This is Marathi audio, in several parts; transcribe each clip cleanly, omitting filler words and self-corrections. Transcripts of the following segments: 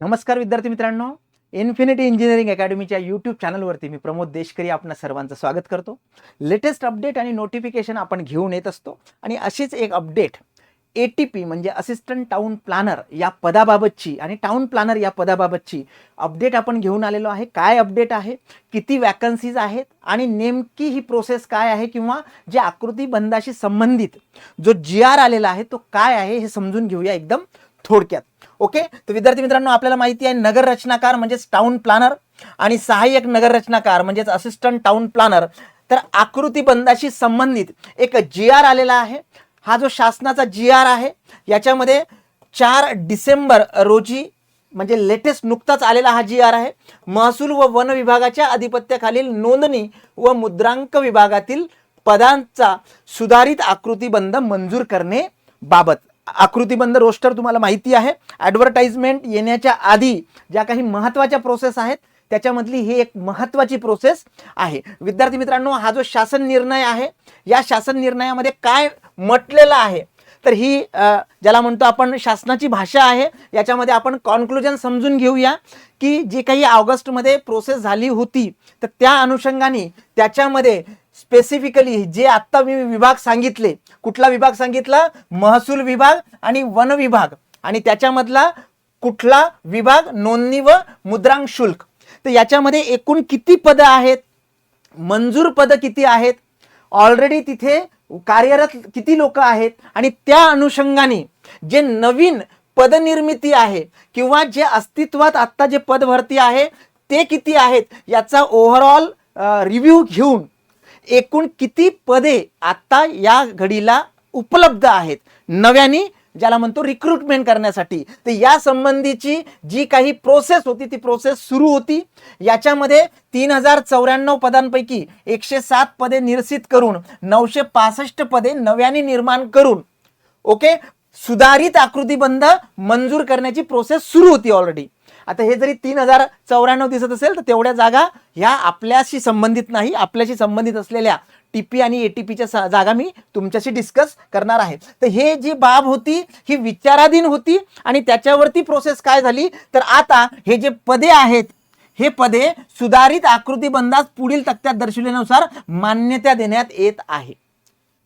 नमस्कार विद्यार्थी मित्रांनो, इन्फिनिटी इंजिनिअरिंग अकॅडमीच्या यूट्यूब चॅनलवरती मी प्रमोद देशकरी आपणा सर्वांचं स्वागत करतो. लेटेस्ट अपडेट आणि नोटिफिकेशन आपण घेऊन येत असतो आणि अशीच एक अपडेट ATP म्हणजे असिस्टंट टाउन प्लॅनर या पदाबाबतची आणि टाउन प्लॅनर या पदाबाबतची अपडेट आपण घेऊन आलेलो आहे. काय अपडेट आहे, किती वॅकन्सीज आहेत आणि नेमकी ही प्रोसेस काय आहे किंवा जे आकृतीबंधाशी संबंधित जो GR आलेला आहे तो काय आहे हे समजून घेऊया एकदम थोडक्यात. ओके, तर विद्यार्थी मित्रांनो आपल्याला माहिती आहे नगर रचनाकार म्हणजेच टाउन प्लॅनर आणि सहाय्यक नगर रचनाकार म्हणजेच असिस्टंट टाउन प्लॅनर. तर आकृतीबंधाशी संबंधित एक GR आलेला आहे. हा जो शासनाचा GR आहे याच्यामध्ये 4 डिसेंबर रोजी म्हणजे लेटेस्ट नुकताच आलेला हा GR आहे. महसूल व वन विभागाच्या अधिपत्याखालील नोंदणी व मुद्रांक विभागातील पदांचा सुधारित आकृतीबंध मंजूर करणे बाबत. आकृतीबंध रोस्टर तुम्हाला माहिती आहे. ॲडव्हर्टाइजमेंट येण्याच्या आधी ज्या काही महत्त्वाच्या प्रोसेस आहेत त्याच्यामधली ही एक महत्त्वाची प्रोसेस आहे. विद्यार्थी मित्रांनो, हा जो शासन निर्णय आहे या शासन निर्णयामध्ये काय म्हटलेलं आहे तर ही ज्याला म्हणतो आपण शासनाची भाषा आहे. याच्यामध्ये आपण कॉन्क्लुजन समजून घेऊया की जी काही ऑगस्टमध्ये प्रोसेस झाली होती तर त्या अनुषंगाने त्याच्यामध्ये स्पेसिफिकली जे आत्ता मी विभाग सांगितले, कुठला विभाग सांगितला, महसूल विभाग आणि वन विभाग, आणि त्याच्यामधला कुठला विभाग, नोंदणी व मुद्रांक शुल्क. तर याच्यामध्ये एकूण किती पदं आहेत, मंजूर पदं किती आहेत, ऑलरेडी तिथे कार्यरत किती लोक आहेत आणि त्या अनुषंगाने जे नवीन पदनिर्मिती आहे किंवा जे अस्तित्वात आत्ता जे पद भरती आहे ते किती आहेत याचा ओव्हरऑल रिव्ह्यू घेऊन एकूण किती पदे आता या घडीला उपलब्ध आहेत नव्याने ज्याला म्हणतो रिक्रुटमेंट करण्यासाठी. तर या संबंधीची जी काही प्रोसेस होती ती प्रोसेस सुरू होती. याच्यामध्ये 3094 पदांपैकी 107 पदे निरसित करून 965 पदे नव्याने निर्माण करून ओके सुधारित आकृतीबंध मंजूर करण्याची प्रोसेस सुरू होती ऑलरेडी. आता हे जरी 3094 दिसत असेल तर तेवढ्या जागा ह्या आपल्याशी संबंधित नाही, आपल्याशी संबंधित असलेल्या TP आणि ATPच्या जागा मी तुमच्याशी डिस्कस करणार आहे. तर हे जी बाब होती ही विचाराधीन होती आणि त्याच्यावरती प्रोसेस काय झाली तर आता हे जे पदे आहेत हे पदे सुधारित आकृतीबंधास पुढील तक्त्यात दर्शविल्यानुसार मान्यता देण्यात येत आहे.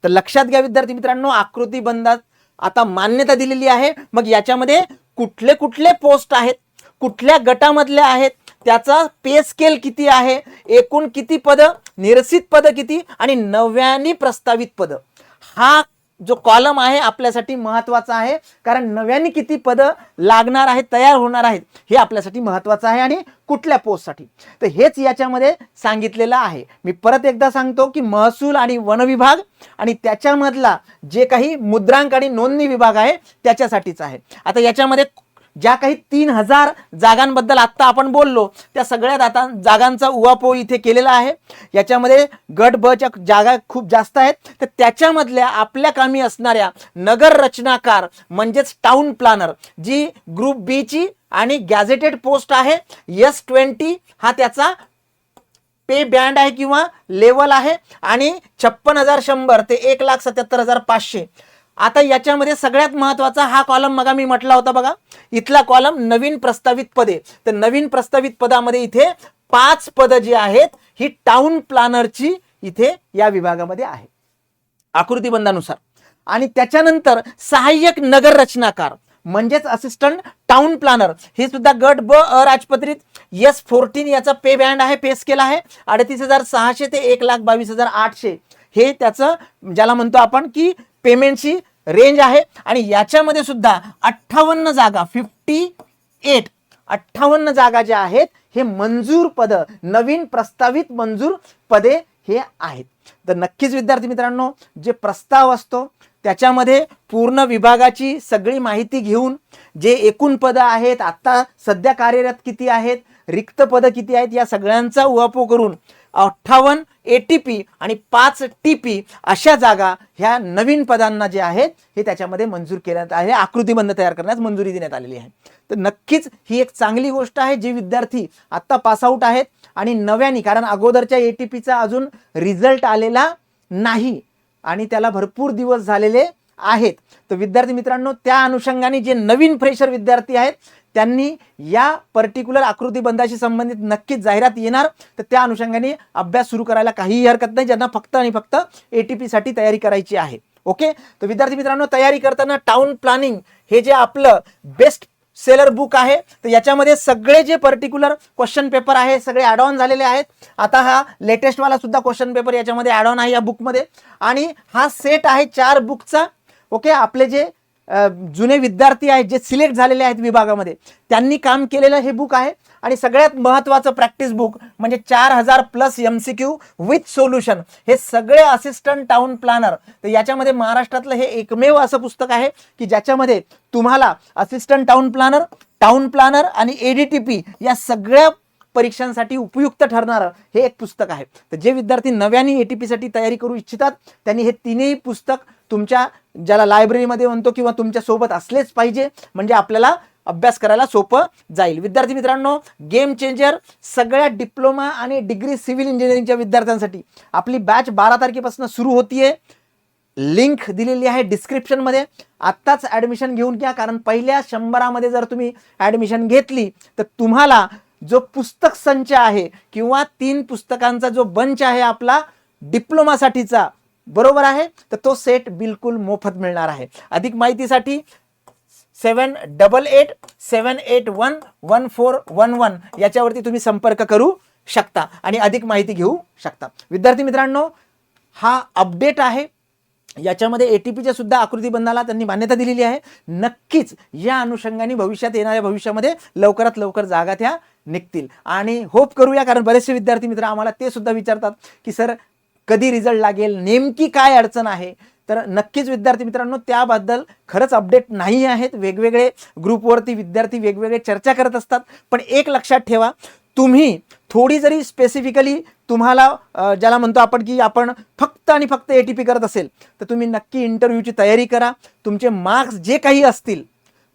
तर लक्षात घ्या विद्यार्थी मित्रांनो, आकृतीबंधात आता मान्यता दिलेली आहे. मग याच्यामध्ये कुठले कुठले पोस्ट आहेत, कुठल्या गटामधले आहेत, त्याचा पे स्केल किती आहे, एकूण किती पदं, निरसित पदं किती आणि नव्याने प्रस्तावित पदं, हा जो कॉलम आहे आपल्यासाठी महत्त्वाचा आहे. कारण नव्याने किती पदं लागणार आहेत, तयार होणार आहेत हे आपल्यासाठी महत्त्वाचं आहे आणि कुठल्या पोस्टसाठी. तर हेच याच्यामध्ये सांगितलेलं आहे. मी परत एकदा सांगतो की महसूल आणि वन विभाग आणि त्याच्यामधला जे काही मुद्रांक आणि नोंदणी विभाग आहे त्याच्यासाठीच आहे. आता याच्यामध्ये ज्या काही 3000 जागांबद्दल आत्ता आपण बोललो त्या सगळ्या जागांचा उहापोह इथे केलेला आहे. याच्यामध्ये गट ब च्या जागा खूप जास्त आहेत. तर त्याच्यामधल्या आपल्या कामी असणाऱ्या नगर रचनाकार म्हणजेच टाउन प्लॅनर जी ग्रुप बी ची आणि गॅझेटेड पोस्ट आहे S20 हा त्याचा पे बँड आहे किंवा लेवल आहे आणि 56,100 ते 1,77,500. आता याच्यामध्ये सगळ्यात महत्त्वाचा हा कॉलम मगा मी म्हटला होता बघा, इथला कॉलम नवीन प्रस्तावित पदे. तर नवीन प्रस्तावित पदामध्ये इथे 5 पदं जी आहेत ही टाउन प्लॅनरची इथे या विभागामध्ये आहे आकृतीबंधानुसार. आणि त्याच्यानंतर सहाय्यक नगर रचनाकार म्हणजेच असिस्टंट टाउन प्लॅनर हे सुद्धा गट ब अराजपत्रित S14 याचा पे बँड आहे, पे स्केल आहे 38,600 ते 1,22,800. हे त्याचं ज्याला म्हणतो आपण की पेमेंटची रेंज आहे. आणि याच्यामध्ये सुद्धा 58 जागा 58 जागा ज्या आहेत हे मंजूर पद, नवीन प्रस्तावित मंजूर पदे हे आहेत. तर नक्कीच विद्यार्थी मित्रांनो, जे प्रस्ताव असतो त्याच्यामध्ये पूर्ण विभागाची सगळी माहिती घेऊन जे एकूण पदं आहेत, आता सध्या कार्यरत किती आहेत, रिक्त पदं किती आहेत, या सगळ्यांचा उहापोह करून 58 ATP आणि 5 TP अशा जागा ह्या नवीन पदांना जे आहेत हे त्याच्यामध्ये मंजूर करण्यात आहे, आकृतीबंध तयार करण्यास मंजुरी देण्यात आलेली आहे. तर नक्कीच ही एक चांगली गोष्ट आहे. जे विद्यार्थी आत्ता पासआउट आहेत आणि नव्याने, कारण अगोदरच्या ATPचा अजून रिझल्ट आलेला नाही आणि त्याला भरपूर दिवस झालेले आहेत. तर विद्यार्थी मित्रांनो, त्या अनुषंगाने जे नवीन फ्रेशर विद्यार्थी आहेत त्यांनी या पर्टिक्युलर आकृतीबंधाशी संबंधित नक्कीच जाहिरात येणार, तर त्या अनुषंगाने अभ्यास सुरू करायला काहीही हरकत नाही, ज्यांना फक्त आणि फक्त ATP साठी तयारी करायची आहे. ओके, तर विद्यार्थी मित्रांनो, तयारी करताना टाउन प्लॅनिंग हे जे आपलं बेस्ट सेलर बुक आहे, तर याच्यामध्ये सगळे जे पर्टिक्युलर क्वेश्चन पेपर आहे सगळे ॲड ऑन झालेले आहेत. आता हा लेटेस्ट वाला सुद्धा क्वेश्चन पेपर याच्यामध्ये ॲड ऑन आहे या बुकमध्ये, आणि हा सेट आहे 4 बुकचा. ओके, आपले जे जुने विद्यार्थी आहेत जे सिलेक्ट झालेले आहेत विभागामध्ये त्यांनी काम केलेलं हे बुक आहे. आणि सगळ्यात महत्त्वाचं प्रॅक्टिस बुक म्हणजे 4000+ MCQ विथ सोल्युशन, हे सगळे असिस्टंट टाउन प्लॅनर. तर याच्यामध्ये महाराष्ट्रातलं हे एकमेव असं पुस्तक आहे की ज्याच्यामध्ये तुम्हाला असिस्टंट टाउन प्लॅनर आणि ADTP या सगळ्या परीक्षांसाठी उपयुक्त ठरणारं हे एक पुस्तक आहे. तर जे विद्यार्थी नव्याने ATP साठी तयारी करू इच्छितात त्यांनी हे तिन्ही पुस्तक तुमच्या ज्याला लायब्ररीमध्ये म्हणतो किंवा तुमच्या सोबत असलेच पाहिजे, म्हणजे आपल्याला अभ्यास करायला सोपं जाईल. विद्यार्थी मित्रांनो, गेम चेंजर सगळ्या डिप्लोमा आणि डिग्री सिव्हिल इंजिनिअरिंगच्या विद्यार्थ्यांसाठी आपली बॅच 12 तारखेपासून सुरू होतीये. लिंक दिलेली आहे डिस्क्रिप्शनमध्ये. आत्ताच ॲडमिशन घेऊन घ्या, कारण पहिल्या 100 जर तुम्ही ॲडमिशन घेतली तर तुम्हाला जो पुस्तक संच आहे किंवा 3 पुस्तकांचा जो बंच आहे आपला डिप्लोमासाठीचा, बरोबर आहे, तर तो सेट बिलकुल मोफत मिळणार आहे. अधिक माहितीसाठी 7887811411 याच्यावरती तुम्ही संपर्क करू शकता आणि अधिक माहिती घेऊ शकता. विद्यार्थी मित्रांनो, हा अपडेट आहे, याच्यामध्ये ATPच्या सुद्धा आकृतीबंधाला त्यांनी मान्यता दिलेली आहे. नक्कीच या अनुषंगाने येणाऱ्या भविष्यामध्ये लवकरात लवकर जागा त्या निघतील आणि होप करूया, कारण बरेचसे विद्यार्थी मित्र आम्हाला ते सुद्धा विचारतात की सर कधी रिझल्ट लागेल, नेमकी काय अडचण आहे. तर नक्कीच विद्यार्थी मित्रांनो, त्याबद्दल खरंच अपडेट नाही आहेत. वेगवेगळे ग्रुपवरती विद्यार्थी वेगवेगळे चर्चा करत असतात, पण एक लक्षात ठेवा, तुम्ही थोडी जरी स्पेसिफिकली तुम्हाला ज्याला म्हणतो आपण की आपण फक्त आणि फक्त ATP करत असेल तर तुम्ही नक्की इंटरव्ह्यूची तयारी करा. तुमचे मार्क्स जे काही असतील,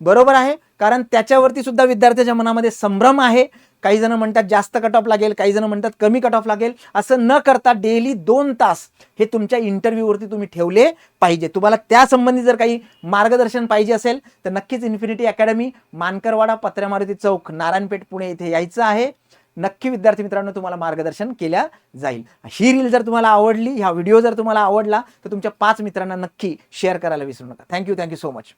बरोबर आहे, कारण त्याच्यावरती सुद्धा विद्यार्थ्याच्या मनामध्ये संभ्रम आहे. काही जण म्हणतात जास्त कट ऑफ लागेल, काही जण म्हणतात कमी कट ऑफ लागेल. असं न करता डेली 2 तास हे तुमच्या इंटरव्ह्यूवरती तुम्ही ठेवले पाहिजे. तुम्हाला त्या संबंधी जर काही मार्गदर्शन पाहिजे असेल तर नक्कीच इन्फिनिटी अकॅडमी, मानकरवाडा, पत्र्या मारुती चौक, नारायणपेठ, पुणे इथे यायचं आहे. नक्की विद्यार्थी मित्रांनो तुम्हाला मार्गदर्शन केल्या जाईल. ही रील जर तुम्हाला आवडली, हा व्हिडिओ जर तुम्हाला आवडला तर तुमच्या 5 मित्रांना नक्की शेअर करायला विसरू नका. Thank you so much.